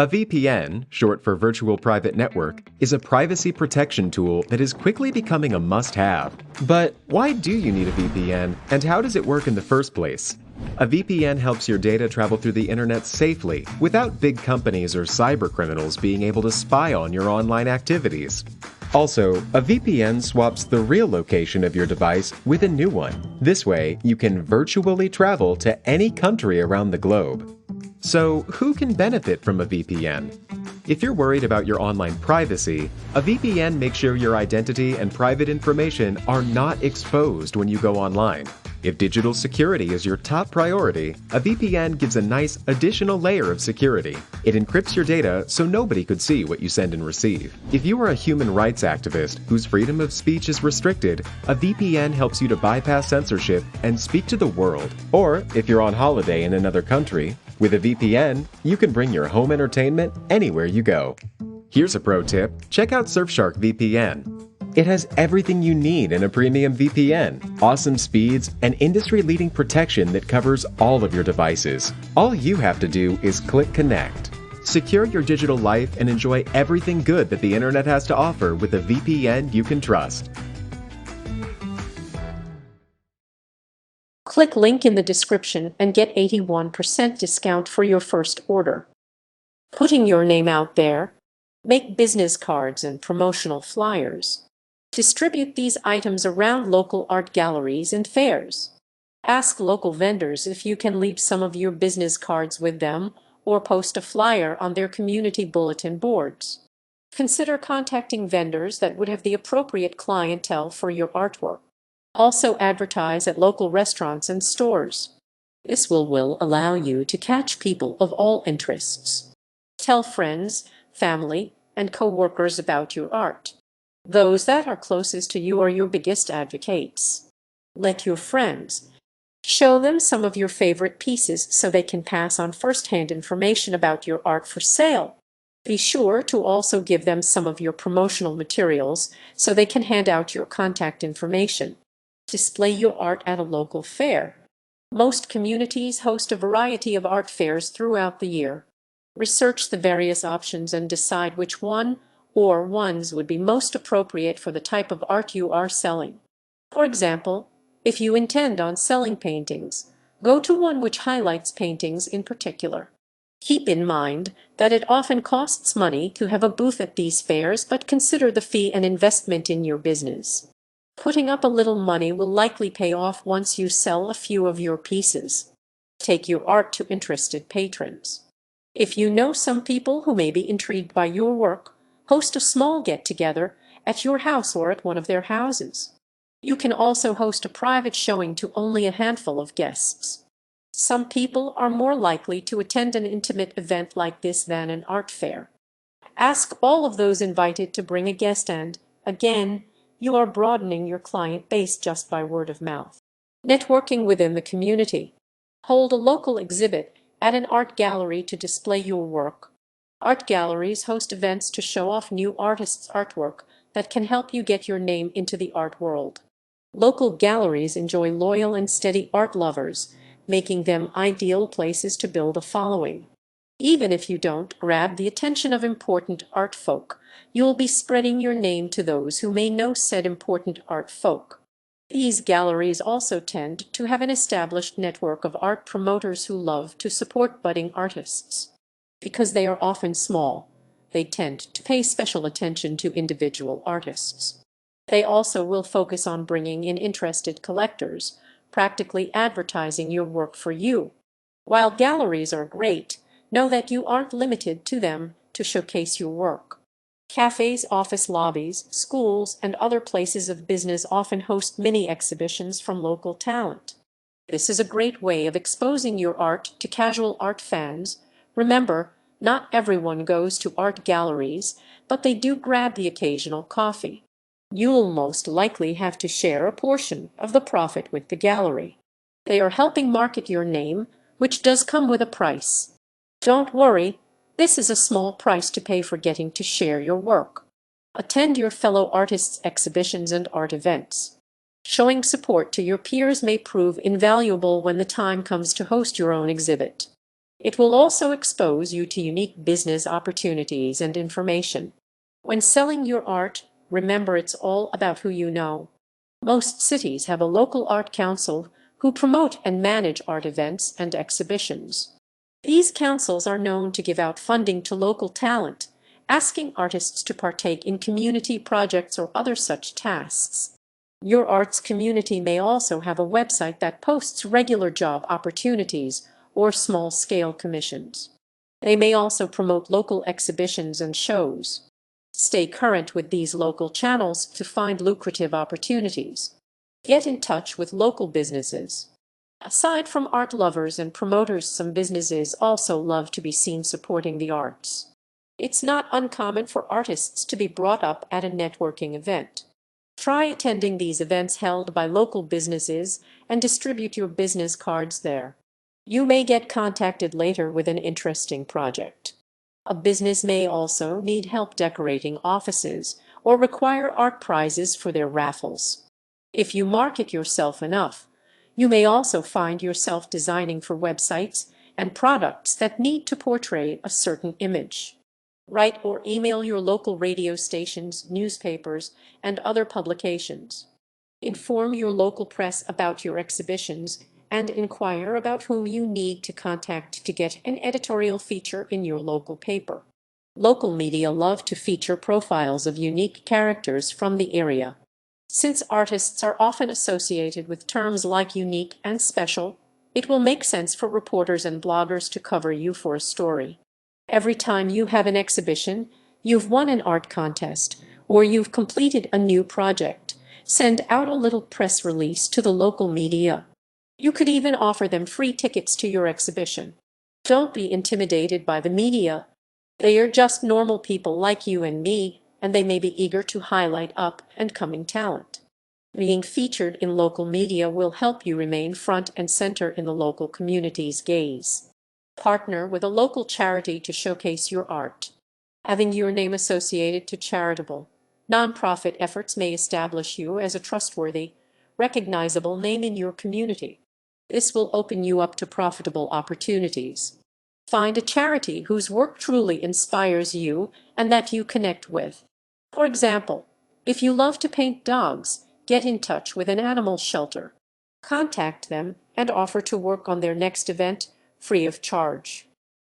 A VPN, short for Virtual Private Network, is a privacy protection tool that is quickly becoming a must-have. But why do you need a VPN, and how does it work in the first place? A VPN helps your data travel through the internet safely, without big companies or cybercriminals being able to spy on your online activities. Also, a VPN swaps the real location of your device with a new one. This way, you can virtually travel to any country around the globe. So, who can benefit from a VPN? If you're worried about your online privacy, a VPN makes sure your identity and private information are not exposed when you go online. If digital security is your top priority, a VPN gives a nice additional layer of security. It encrypts your data so nobody could see what you send and receive. If you are a human rights activist whose freedom of speech is restricted, a VPN helps you to bypass censorship and speak to the world. Or, if you're on holiday in another country, with a VPN, you can bring your home entertainment anywhere you go. Here's a pro tip: check out Surfshark VPN. It has everything you need in a premium VPN, awesome speeds, and industry-leading protection that covers all of your devices. All you have to do is click connect. Secure your digital life and enjoy everything good that the internet has to offer with a VPN you can trust. Click link in the description and get 81% discount for your first order. Putting your name out there. Make business cards and promotional flyers. Distribute these items around local art galleries and fairs. Ask local vendors if you can leave some of your business cards with them or post a flyer on their community bulletin boards. Consider contacting vendors that would have the appropriate clientele for your artwork. Also advertise at local restaurants and stores. This will allow you to catch people of all interests. Tell friends, family, and co-workers about your art. Those that are closest to you are your biggest advocates. Let your friends show them some of your favorite pieces so they can pass on first-hand information about your art for sale. Be sure to also give them some of your promotional materials so they can hand out your contact information. Display your art at a local fair. Most communities host a variety of art fairs throughout the year. Research the various options and decide which one or ones would be most appropriate for the type of art you are selling. For example, if you intend on selling paintings, go to one which highlights paintings in particular. Keep in mind that it often costs money to have a booth at these fairs, but consider the fee an investment in your business. Putting up a little money will likely pay off once you sell a few of your pieces. Take your art to interested patrons. If you know some people who may be intrigued by your work, host a small get-together at your house or at one of their houses. You can also host a private showing to only a handful of guests. Some people are more likely to attend an intimate event like this than an art fair. Ask all of those invited to bring a guest and, again, you are broadening your client base just by word of mouth. Networking within the community. Hold a local exhibit at an art gallery to display your work. Art galleries host events to show off new artists' artwork that can help you get your name into the art world. Local galleries enjoy loyal and steady art lovers, making them ideal places to build a following. Even if you don't grab the attention of important art folk, you'll be spreading your name to those who may know said important art folk. These galleries also tend to have an established network of art promoters who love to support budding artists. Because they are often small, they tend to pay special attention to individual artists. They also will focus on bringing in interested collectors, practically advertising your work for you. While galleries are great, know that you aren't limited to them to showcase your work. Cafes, office lobbies, schools, and other places of business often host mini exhibitions from local talent. This is a great way of exposing your art to casual art fans. Remember, not everyone goes to art galleries, but they do grab the occasional coffee. You'll most likely have to share a portion of the profit with the gallery. They are helping market your name, which does come with a price. Don't worry, this is a small price to pay for getting to share your work. Attend your fellow artists' exhibitions and art events. Showing support to your peers may prove invaluable when the time comes to host your own exhibit. It will also expose you to unique business opportunities and information. When selling your art, remember it's all about who you know. Most cities have a local art council who promote and manage art events and exhibitions. These councils are known to give out funding to local talent, asking artists to partake in community projects or other such tasks. Your arts community may also have a website that posts regular job opportunities or small-scale commissions. They may also promote local exhibitions and shows. Stay current with these local channels to find lucrative opportunities. Get in touch with local businesses. Aside from art lovers and promoters, some businesses also love to be seen supporting the arts. It's not uncommon for artists to be brought up at a networking event. Try attending these events held by local businesses and distribute your business cards there. You may get contacted later with an interesting project. A business may also need help decorating offices or require art prizes for their raffles. If you market yourself enough, you may also find yourself designing for websites and products that need to portray a certain image. Write or email your local radio stations, newspapers, and other publications. Inform your local press about your exhibitions and inquire about whom you need to contact to get an editorial feature in your local paper. Local media love to feature profiles of unique characters from the area. Since artists are often associated with terms like unique and special, it will make sense for reporters and bloggers to cover you for a story. Every time you have an exhibition, you've won an art contest, or you've completed a new project, send out a little press release to the local media. You could even offer them free tickets to your exhibition. Don't be intimidated by the media. They are just normal people like you and me, and they may be eager to highlight up and coming talent. Being featured in local media will help you remain front and center in the local community's gaze. Partner with a local charity to showcase your art. Having your name associated to charitable, nonprofit efforts may establish you as a trustworthy, recognizable name in your community. This will open you up to profitable opportunities. Find a charity whose work truly inspires you and that you connect with. For example, if you love to paint dogs, get in touch with an animal shelter. Contact them and offer to work on their next event free of charge.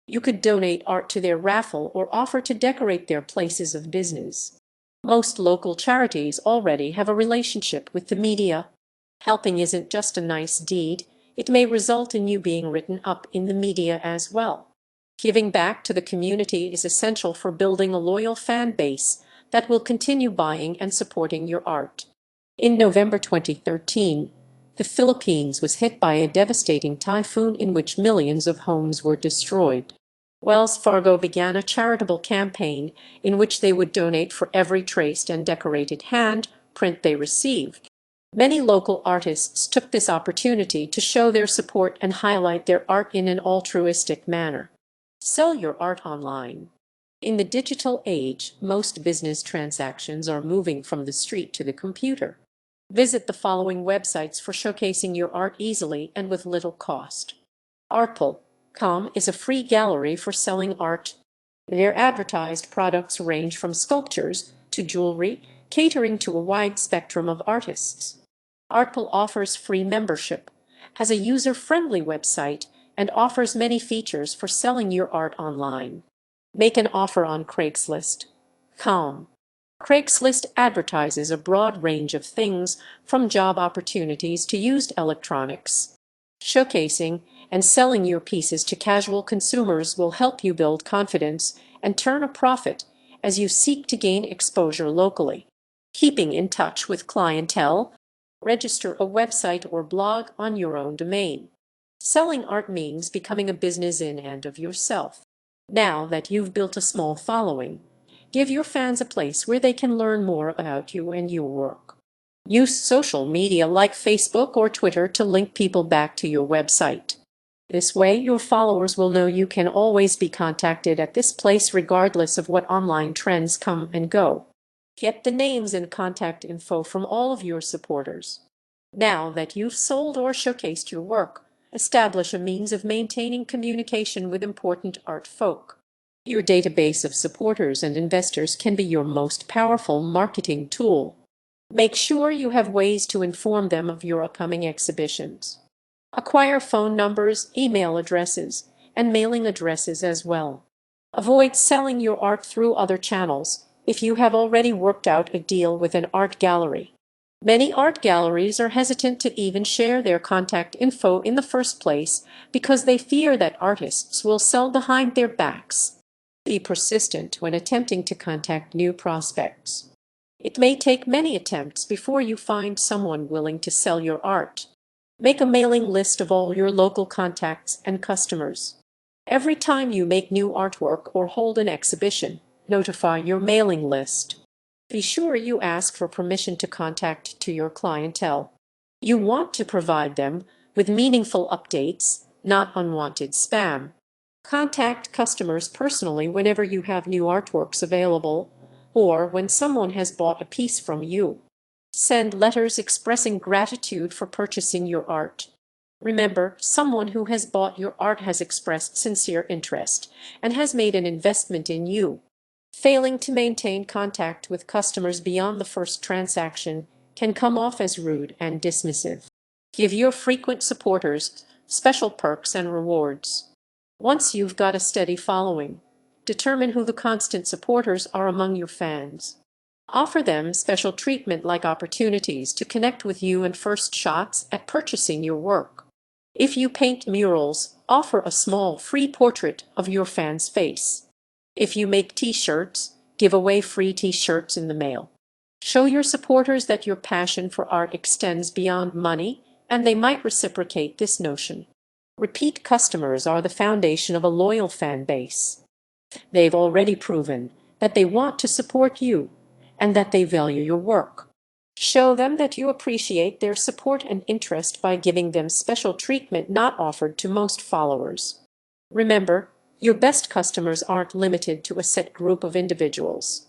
You could donate art to their raffle or offer to decorate their places of business. Most local charities already have a relationship with the media. Helping isn't just a nice deed, it may result in you being written up in the media as well. Giving back to the community is essential for building a loyal fan base that will continue buying and supporting your art. In November 2013, the Philippines was hit by a devastating typhoon in which millions of homes were destroyed. Wells Fargo began a charitable campaign in which they would donate for every traced and decorated hand print they received. Many local artists took this opportunity to show their support and highlight their art in an altruistic manner. Sell your art online. In the digital age, most business transactions are moving from the street to the computer. Visit the following websites for showcasing your art easily and with little cost. Artpal.com is a free gallery for selling art. Their advertised products range from sculptures to jewelry, catering to a wide spectrum of artists. Artpal offers free membership, has a user-friendly website, and offers many features for selling your art online. Make an offer on Craigslist.com. Craigslist advertises a broad range of things, from job opportunities to used electronics. Showcasing and selling your pieces to casual consumers will help you build confidence and turn a profit as you seek to gain exposure locally. Keeping in touch with clientele. Register a website or blog on your own domain. Selling art means becoming a business in and of yourself. Now that you've built a small following, give your fans a place where they can learn more about you and your work. Use social media like Facebook or Twitter to link people back to your website. This way, your followers will know you can always be contacted at this place regardless of what online trends come and go. Get the names and contact info from all of your supporters. Now that you've sold or showcased your work, Establish a means of maintaining communication with important art folk. Your database of supporters and investors can be your most powerful marketing tool. Make sure you have ways to inform them of your upcoming exhibitions. Acquire phone numbers, email addresses, and mailing addresses as well. Avoid selling your art through other channels if you have already worked out a deal with an art gallery. Many art galleries are hesitant to even share their contact info in the first place because they fear that artists will sell behind their backs. Be persistent when attempting to contact new prospects. It may take many attempts before you find someone willing to sell your art. Make a mailing list of all your local contacts and customers. Every time you make new artwork or hold an exhibition, notify your mailing list. Be sure you ask for permission to contact to your clientele. You want to provide them with meaningful updates, not unwanted spam. Contact customers personally whenever you have new artworks available or when someone has bought a piece from you. Send letters expressing gratitude for purchasing your art. Remember, someone who has bought your art has expressed sincere interest and has made an investment in you. Failing to maintain contact with customers beyond the first transaction can come off as rude and dismissive. Give your frequent supporters special perks and rewards. Once you've got a steady following, determine who the constant supporters are among your fans. Offer them special treatment like opportunities to connect with you and first shots at purchasing your work. If you paint murals, offer a small free portrait of your fan's face. If you make t-shirts, give away free t-shirts in the mail. Show your supporters that your passion for art extends beyond money, and they might reciprocate this notion. Repeat customers are the foundation of a loyal fan base. They've already proven that they want to support you and that they value your work. Show them that you appreciate their support and interest by giving them special treatment not offered to most followers. Remember, your best customers aren't limited to a set group of individuals.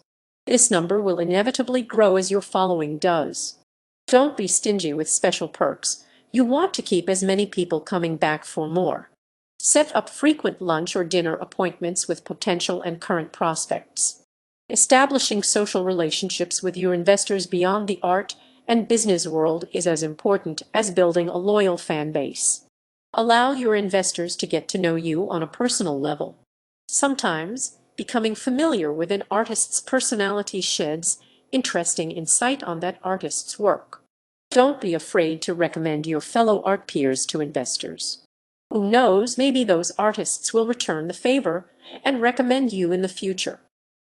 This number will inevitably grow as your following does. Don't be stingy with special perks. You want to keep as many people coming back for more. Set up frequent lunch or dinner appointments with potential and current prospects. Establishing social relationships with your investors beyond the art and business world is as important as building a loyal fan base. Allow your investors to get to know you on a personal level. Sometimes, becoming familiar with an artist's personality sheds interesting insight on that artist's work. Don't be afraid to recommend your fellow art peers to investors. Who knows, maybe those artists will return the favor and recommend you in the future.